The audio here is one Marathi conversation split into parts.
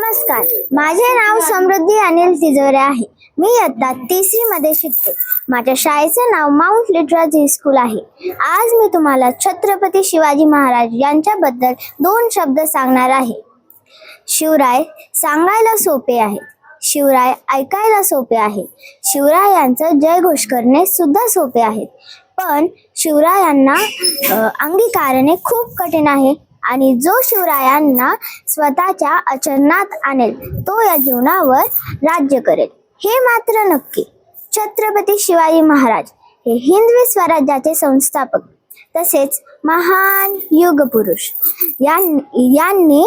नमस्कार, माझे नाव समृद्धी अनिल तिजोरे आहे. मी इयत्ता 3री मध्ये शिकते. माझ्या शाळेचे नाव माउंट लिटरल स्कूल आहे. आज मी तुम्हाला छत्रपती शिवाजी महाराज यांच्याबद्दल 2 शब्द सांगणार आहे. शिवराय सांगायला सोपे आहे, शिवराय ऐकायला सोपे आहे. शिवरायांचं जयघोष करणे सुद्धा सोपे आहे, पण शिवरायांना अंगीकारणे खूप कठीण आहे. आणि जो शिवरायांना स्वतःच्या आचरणात आणेल तो या जीवनावर राज्य करेल, हे मात्र नक्की. छत्रपती शिवाजी महाराज हे हिंदवी स्वराज्याचे संस्थापक तसेच महान युगपुरुष. यांनी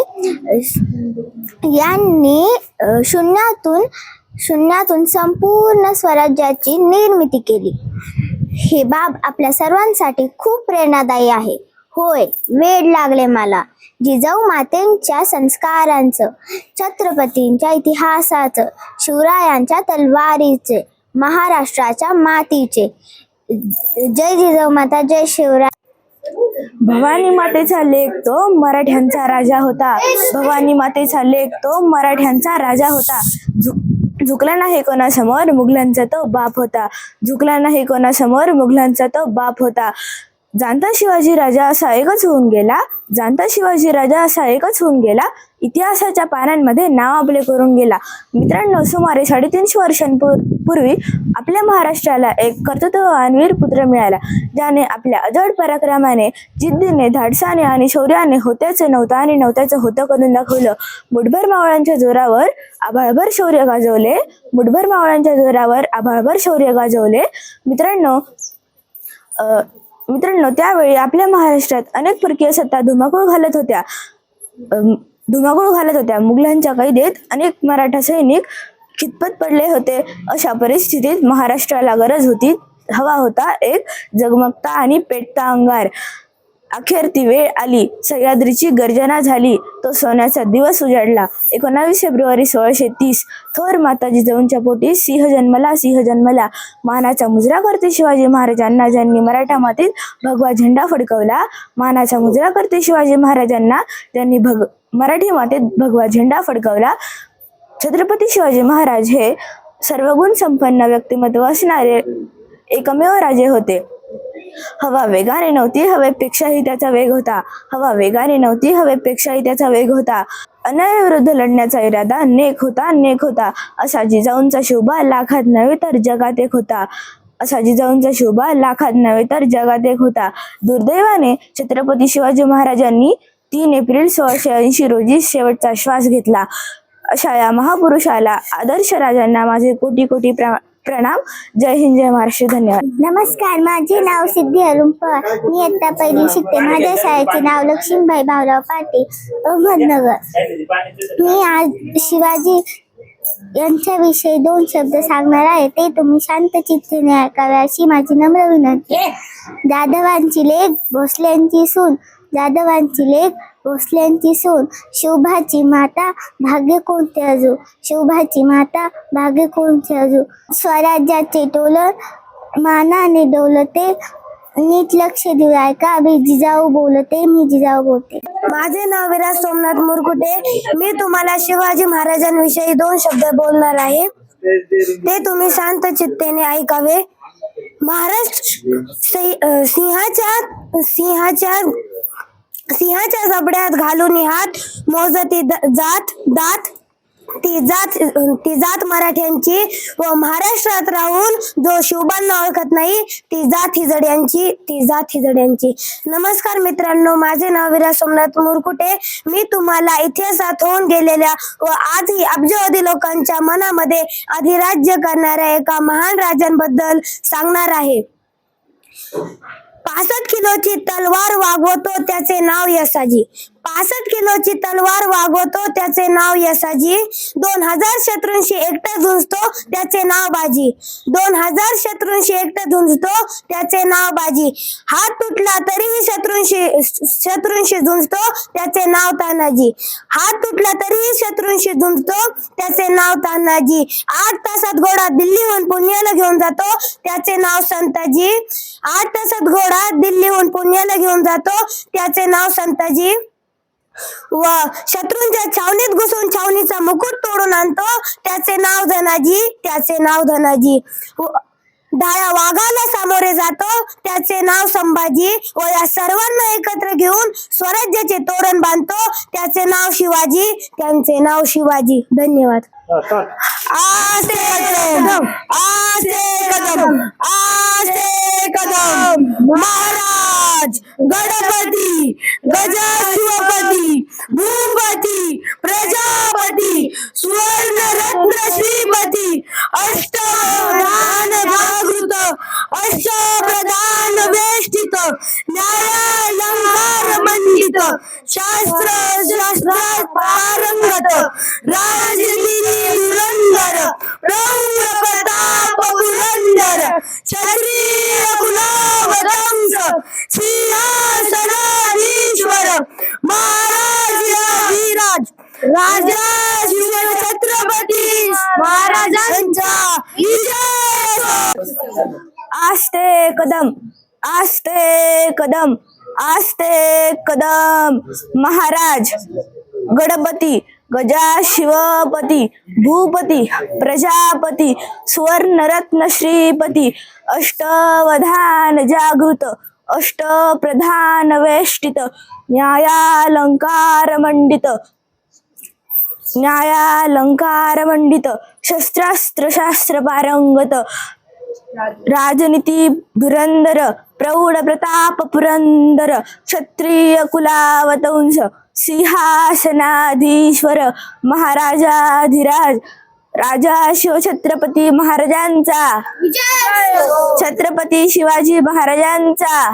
शून्यातून संपूर्ण स्वराज्याची निर्मिती केली. ही बाब आपल्या सर्वांसाठी खूप प्रेरणादायी आहे. होय, वेड लागले मला. जिजाऊ मातेंच्या संस्कारांचं, छत्रपतींच्या इतिहासाचं, शिवरायांच्या तलवारीचे, महाराष्ट्राच्या मातीचे. जय जिजाऊ माता, जय शिवराय. भवानी मातेचा लेक तो मराठ्यांचा राजा होता. भवानी मातेचा लेक तो मराठ्यांचा राजा होता. झुकला नाही कोणासमोर, मुघलांचा तो बाप होता. झुकला नाही कोणासमोर, मुघलांचा तो बाप होता. जाणता शिवाजी राजा असा एकच होऊन गेला. जाणता शिवाजी राजा असा एकच होऊन गेला. इतिहासाच्या पानांमध्ये नाव आपले करून गेला. मित्रांनो, सुमारे 350 वर्षांपूर्वी आपल्या महाराष्ट्राला एक कर्तृत्ववान वीर पुत्र मिळाला, ज्याने आपल्या अजड पराक्रमाने, जिद्दीने, धाडसाने आणि शौर्याने होत्याचं नव्हतं आणि नव्हत्याचं होतं करून दाखवलं. मुठभर मावळ्यांच्या जोरावर आभाळभर शौर्य गाजवले. मुठभर मावळ्यांच्या जोरावर आभाळभर शौर्य गाजवले. मित्रांनो, त्यावेळी आपल्या महाराष्ट्रात अनेक परकीय सत्ता धुमाकूळ घालत होत्या. मुघलांच्या कैदेत अनेक मराठा सैनिक खितपत पडले होते. अशा परिस्थितीत महाराष्ट्राला गरज होती, हवा होता एक जगमगता आणि पेटता अंगार. अखेर ती वेळ आली. सह्याद्रीची गर्जना झाली. तो सोन्याचा दिवस उजाडला. 19 फेब्रुवारी 1630 थोर माता जिजाऊंच्या पोटी सिंह जन्मला. मानाचा मुजरा करते शिवाजी महाराजांना, ज्यांनी मराठा मातीत भगवा झेंडा फडकवला. मानाचा मुजरा करते शिवाजी महाराजांना, ज्यांनी मराठी मातीत भगवा झेंडा फडकवला. छत्रपती शिवाजी महाराज हे सर्वगुण संपन्न व्यक्तिमत्व असणारे एकमेव राजे होते. हवा वेगाने नव्हती, हवेपेक्षाही त्याचा वेग होता. हवा वेगाने नव्हती, हवेपेक्षाही त्याचा वेग होता. अन्यायाविरुद्ध लढण्याचा इरादा नेक होता. असा जिजाऊंचा शोभा लाखात नव्हे तर जगात एक होता. दुर्दैवाने छत्रपती शिवाजी महाराजांनी 3 एप्रिल 1680 रोजी शेवटचा श्वास घेतला. अशा या महापुरुषाला, आदर्श राजांना माझे कोटी कोटी प्रणाम. जय हिंद, जय महाराष्ट्र. धन्यवाद. नमस्कार, माझे नाव सिद्धी अरुण पवार. मी इयत्ता 1ली शिकते. माझ्या शाळेचे नाव लक्ष्मीबाई भाऊराव पाटील, अहमदनगर. मी आज शिवाजी यांच्याविषयी 2 शब्द सांगणार आहे. ते तुम्ही शांत चित्ताने ऐकावे अशी माझी नम्र विनंती. जाधवांची लेक भोसल्यांची सून, जाधवांची लेक भोसल्यांची सून. शोभाची माता भाग्य कोणते अजू, शोभाची माता भाग्य कोणते अजू. स्वराज्याचे टोलन मानाने डोलते, नीट लक्ष देऊ ऐका. मी जिजाऊ बोलते. माझे नाव विराज सोमनाथ मुरकुटे. मी तुम्हाला शिवाजी महाराजांविषयी 2 शब्द बोलणार आहे. ते तुम्ही शांत चित्तेने ऐकावे. महाराष्ट्र सिंहाच्या जबड्यात घालून हात मोजती ती जात मराठ्यांची, व महाराष्ट्रात राहून जो शिवबांना ओळखत नाही ती जात हिजड्यांची. नमस्कार मित्रांनो, माझे नाव विराज सोमनाथ मुरकुटे. मी तुम्हाला इतिहासात होऊन गेलेल्या व आजही अब्जावधी लोकांच्या मनामध्ये अधिराज्य करणाऱ्या एका महान राजांबद्दल सांगणार आहे. 65 किलोची तलवार वागवतो त्याचे नाव यसाजी. 65 किलोची तलवार वागवतो त्याचे नाव यसाजी. 2000 शत्रूंशी एकटा झुंजतो त्याचे नाव बाजी. 2000 शत्रूंशी एकटा झुंजतो त्याचे नाव बाजी. हात तुटला तरीही शत्रूंशी झुंजतो त्याचे नाव तानाजी. हात तुटला तरीही शत्रूंशी झुंजतो त्याचे नाव तानाजी. 8 तासात घोडा दिल्लीहून पुण्याला घेऊन जातो त्याचे नाव संताजी. 8 तासात घोडा दिल्लीहून पुण्याला घेऊन जातो त्याचे नाव संताजी. व शत्रूंच्या छावणीत घुसून छावणीचा मुकुट तोडून आणतो त्याचे नाव धनाजी, त्याचे नाव धनाजी. डाया वाघाला सामोरे जातो त्याचे नाव संभाजी. व या सर्वांना एकत्र घेऊन स्वराज्याचे तोरण बांधतो त्याचे नाव शिवाजी, त्यांचे नाव शिवाजी. धन्यवाद. आस्ते कदम, आस्ते कदम, आस्ते कदम. महाराज गणपती, गजशिवपती, भूपती, प्रजापती, सुवर्ण रत्न श्रीपती, अष्टप्रधान जागृत, अष्टप्रधान वेष्टित, न्यायालंकार मंडित, शास्त्र शास्त्रात पारंगत, राजनीती धुरंधर, प्रौढ प्रताप पुरंदर, क्षत्रिय कुलावतंस, सिंहासनाधीश्वर, महाराज राजा शिवछत्रपती महाराजांचा विजय. आस्ते कदम, आस्ते कदम, आस्ते कदम. महाराज गणपती, गजाशिवपती, भूपती, प्रजापती, सुवर्णरत्न श्रीपती, अष्टवधान जागृत, अष्टप्रधान वेष्टित, न्यायालंकार मंडित, न्यायालंकार मंडित, शस्त्रास्त्र शास्त्र पारंगत, राजनीती धुरंधर, प्रौढ प्रताप पुरंदर, क्षत्रिय कुलावतंस, सिंहासनाधीश्वर, महाराजाधिराज, राजा शिवछत्रपती महाराजांचा छत्रपती शिवाजी महाराजांचा.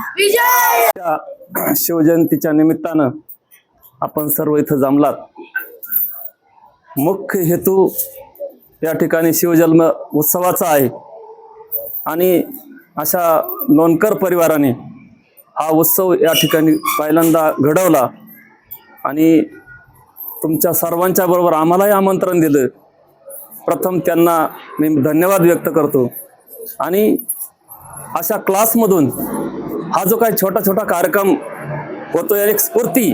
शिवजयंतीच्या निमित्तानं आपण सर्व इथं जमलात. मुख्य हेतू या ठिकाणी शिवजन्म उत्सवाचा आहे आणि अशा लोणकर परिवाराने हा उत्सव या ठिकाणी पहिल्यांदा घडवला आणि तुमच्या सर्वांच्या बरोबर आम्हालाही आमंत्रण दिलं. प्रथम त्यांना मी धन्यवाद व्यक्त करतो. आणि अशा क्लासमधून हा जो काही छोटा छोटा कार्यक्रम होतो एक स्फूर्ती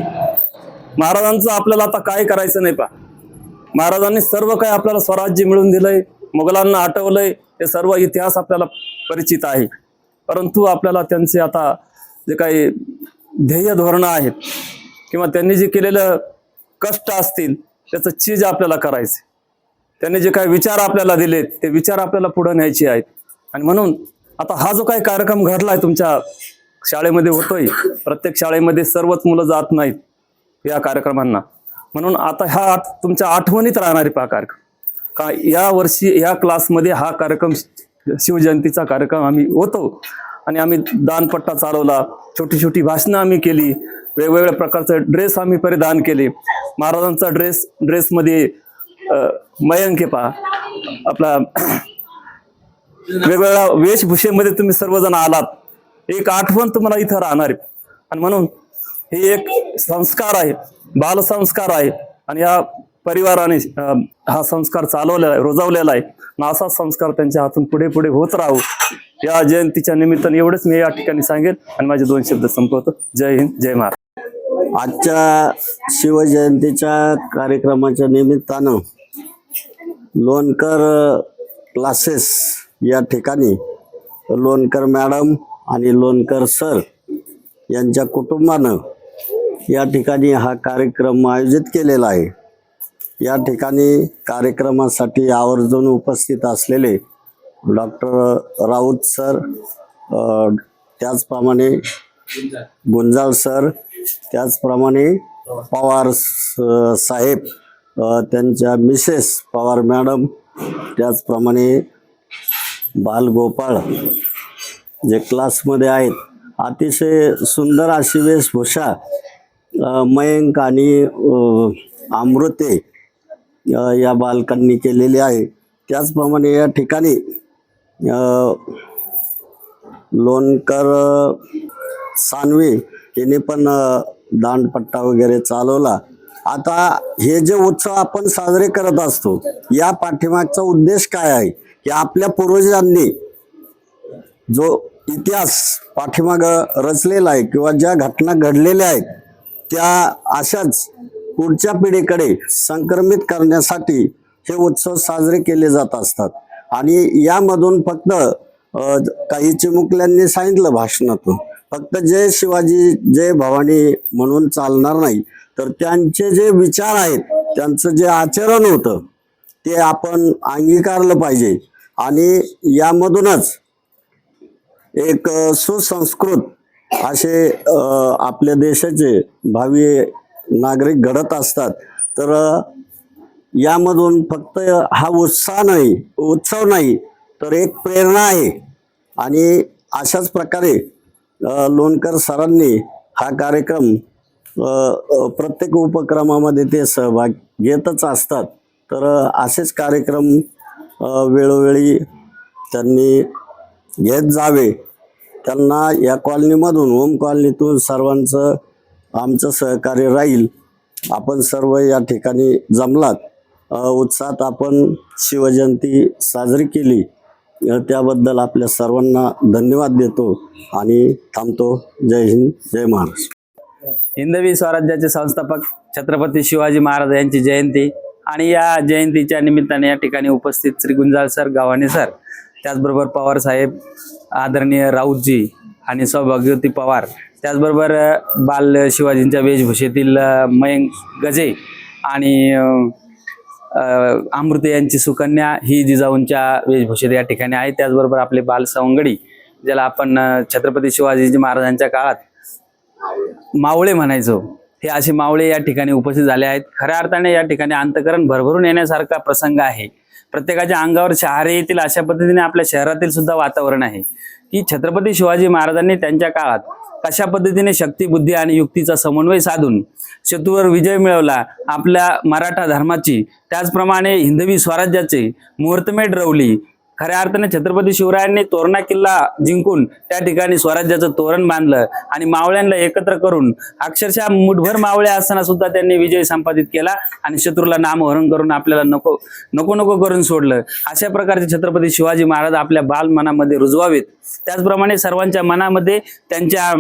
महाराजांचं आपल्याला आता काय करायचं नाही पा. महाराजांनी सर्व काही आपल्याला स्वराज्य मिळवून दिलंय, मुघलांना हटवलंय, हे सर्व इतिहास आपल्याला परिचित आहे. परंतु आपल्याला त्यांचे आता जे काही ध्येय धोरणं आहेत किंवा त्यांनी जे केलेलं कष्ट असतील त्याचं चीज आपल्याला करायचं. त्यांनी जे काही विचार आपल्याला दिलेत ते विचार आपल्याला पुढे न्यायचे आहेत. आणि म्हणून आता हा जो काही कार्यक्रम घडलाय तुमच्या शाळेमध्ये होतोय, प्रत्येक शाळेमध्ये सर्वच मुलं जात नाहीत या कार्यक्रमांना, म्हणून आता ह्या तुमच्या आठवणीत राहणारे कार्यक्रम का या वर्षी या क्लासमध्ये हा कार्यक्रम शिवजयंतीचा कार्यक्रम आम्ही होतो. आणि आम्ही दानपट्टा चालवला, छोटी छोटी भाषणं आम्ही केली, वेगवेगळ्या प्रकारचे ड्रेस आम्ही परिधान केले. महाराजांचा ड्रेसमध्ये मयंक आहे पहा आपला, वेगवेगळ्या वेशभूषेमध्ये तुम्ही सर्वजण आलात. एक आठवण तुम्हाला इथं राहणार आहे. आणि म्हणून हे एक संस्कार आहे, बालसंस्कार आहे. आणि या परिवाराने हा संस्कार चालवलेला आहे, रुजवलेला आहे. आणि असा संस्कार त्यांच्या हातून पुढे पुढे होत राहू. या जयंतीच्या निमित्ताने एवढंच मी या ठिकाणी सांगेन आणि माझे 2 शब्द संपवतो. जय हिंद, जय महाराज. आजच्या शिवजयंतीच्या कार्यक्रमाच्या निमित्तानं लोणकर क्लासेस या ठिकाणी लोणकर मॅडम आणि लोणकर सर यांच्या कुटुंबानं या ठिकाणी हा कार्यक्रम आयोजित केलेला आहे. या ठिकाणी कार्यक्रमासाठी आवर्जून उपस्थित असलेले डॉक्टर राऊत सर, त्याचप्रमाणे गुंजाळ सर, त्याचप्रमाणे पवार साहेब, त्यांच्या मिसेस पवार मॅडम, त्याचप्रमाणे बालगोपाळ जे क्लासमध्ये आहेत. अतिशय सुंदर अशी वेशभूषा मयंक आणि अमृते या बालकांनी केलेली आहे. त्याचप्रमाणे या ठिकाणी लोणकर सानवी यांनी पण दांडपट्टा वगैरे चालवला. आता हे जे उत्सव आपण साजरे करत असतो या पाठीमागचा उद्देश काय आहे की आपल्या पूर्वजांनी जो इतिहास पाठीमाग रचलेला आहे किंवा ज्या घटना घडलेल्या आहेत त्या अशाच पुढच्या पिढीकडे संक्रमित करण्यासाठी हे उत्सव साजरे केले जात असतात. आणि यामधून फक्त काही चिमुकल्यांनी सांगितलं भाषणातून, फक्त जय शिवाजी जय भवानी म्हणून चालणार नाही, तर त्यांचे जे विचार आहेत, त्यांचं जे आचरण होतं ते आपण अंगीकारलं पाहिजे. आणि यामधूनच एक सुसंस्कृत असे आपल्या देशाचे भावी नागरिक घडत असतात. तर यामधून फक्त हा उत्सव नाही तर एक प्रेरणा आहे. आणि अशाच प्रकारे लोणकर सरांनी हा कार्यक्रम प्रत्येक उपक्रमामध्ये ते सहभाग घेतच असतात. तर असेच कार्यक्रम वेळोवेळी त्यांनी घेत जावे. त्यांना या कॉलनीमधून, ओम कॉलनीतून सर्वांचं आमचं सहकार्य राहील. आपण सर्व या ठिकाणी जमलात, उत्साहात आपण शिवजयंती साजरी केली, त्याबद्दल आपल्या सर्वांना धन्यवाद देतो आणि थांबतो. जय हिंद, जय महाराष्ट्र. हिंदवी स्वराज्याचे संस्थापक छत्रपती शिवाजी महाराज यांची जयंती आणि या जयंतीच्या निमित्ताने या ठिकाणी उपस्थित श्री गुंजाळ सर, गव्हाणे सर, त्याचबरोबर पवार साहेब, आदरणीय राऊतजी आणि सौभाग्यवती पवार, त्याचबरोबर बाल शिवाजींच्या वेशभूषेतील मयंक गजे आणि अमृत यांची सुकन्या ही जिजाऊंच्या वेशभूषेत या ठिकाणी आहे. त्याचबरोबर आपले बाल सवंगडी, ज्याला आपण छत्रपती शिवाजी महाराजांच्या काळात मावळे म्हणायचो, हे असे मावळे या ठिकाणी उपस्थित झाले आहेत. खऱ्या अर्थाने या ठिकाणी अंतःकरण भरभरून येण्यासारखा प्रसंग आहे. प्रत्येकाच्या अंगावर शहारे येतील अशा पद्धतीने आपल्या शहरातील सुद्धा वातावरण आहे की छत्रपती शिवाजी महाराजांनी त्यांच्या काळात कशा पद्धतीने शक्ती, बुद्धी आणि युक्तीचा समन्वय साधून शत्रूवर विजय मिळवला, आपल्या मराठा धर्माची, त्याचप्रमाणे हिंदवी स्वराज्याची मुहूर्तमेढ रवली. खऱ्या अर्थाने छत्रपती शिवरायांनी तोरणा किल्ला जिंकून त्या ठिकाणी स्वराज्याचं तोरण बांधलं आणि मावळ्यांना एकत्र करून अक्षरशः मुठभर मावळे असताना सुद्धा त्यांनी विजय संपादित केला आणि शत्रूला नामहरण करून आपल्याला नको नको नको करून सोडलं. अशा प्रकारचे छत्रपती शिवाजी महाराज आपल्या बालमनामध्ये रुजवावेत. त्याचप्रमाणे सर्वांच्या मनामध्ये त्यांच्या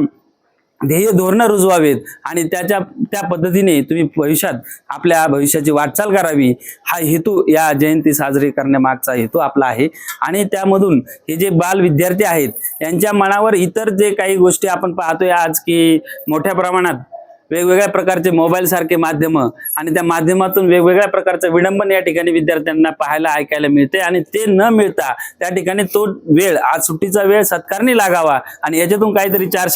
ध्येय धोरणं रुजवावेत आणि त्या पद्धतीने तुम्ही भविष्यात आपल्या भविष्याची वाटचाल करावी, हा हेतू या जयंती साजरी करण्यामागचा हेतू आपला आहे. आणि त्यामधून हे जे बाल विद्यार्थी आहेत यांच्या मनावर इतर जे काही गोष्टी आपण पाहतोय आज की मोठ्या प्रमाणात वेगवेगळ्या प्रकारचे मोबाईल सारखे माध्यम आणि त्या माध्यमातून वेगवेगळ्या प्रकारचं विडंबन या ठिकाणी विद्यार्थ्यांना पाहायला ऐकायला मिळते. आणि ते न मिळता त्या ठिकाणी तो वेळ, आज सुट्टीचा वेळ सत्कारणी लागावा आणि याच्यातून काहीतरी चार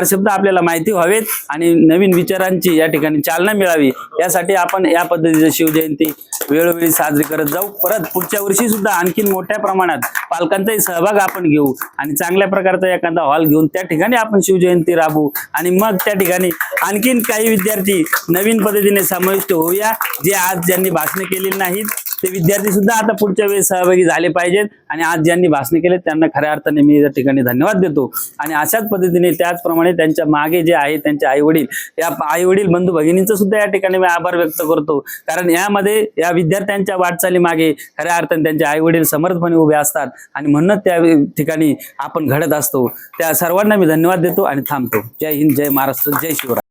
शब्द आपल्याला माहिती व्हावेत आणि नवीन विचारांची या ठिकाणी चालना मिळावी, यासाठी आपण या पद्धतीचं शिवजयंती वेळोवेळी साजरी करत जाऊ. परत पुढच्या वर्षी सुद्धा आणखीन मोठ्या प्रमाणात पालकांचाही सहभाग आपण घेऊ आणि चांगल्या प्रकारचा एखादा हॉल घेऊन त्या ठिकाणी आपण शिवजयंती राबवू आणि मग त्या ठिकाणी आणखीन काही विद्यार्थी नवीन पद्धतीने समाविष्ट होऊया. जे आज ज्यांनी भाषणे केलेली नाहीत ते विद्यार्थी सुद्धा आता पुढच्या वेळेस सहभागी झाले पाहिजेत आणि आज ज्यांनी भाषणे केले त्यांना खऱ्या अर्थाने मी या ठिकाणी धन्यवाद देतो. आणि अशाच पद्धतीने त्याचप्रमाणे त्यांच्या मागे जे आहे त्यांचे आईवडील, या आईवडील बंधू भगिनींचं सुद्धा या ठिकाणी मी आभार व्यक्त करतो, कारण यामध्ये या विद्यार्थ्यांच्या वाटचाली मागे खऱ्या अर्थाने त्यांचे आईवडील समर्थपणे उभे असतात आणि म्हणूनच त्या ठिकाणी आपण घडत असतो. त्या सर्वांना मी धन्यवाद देतो आणि थांबतो. जय हिंद, जय महाराष्ट्र, जय शिवराय.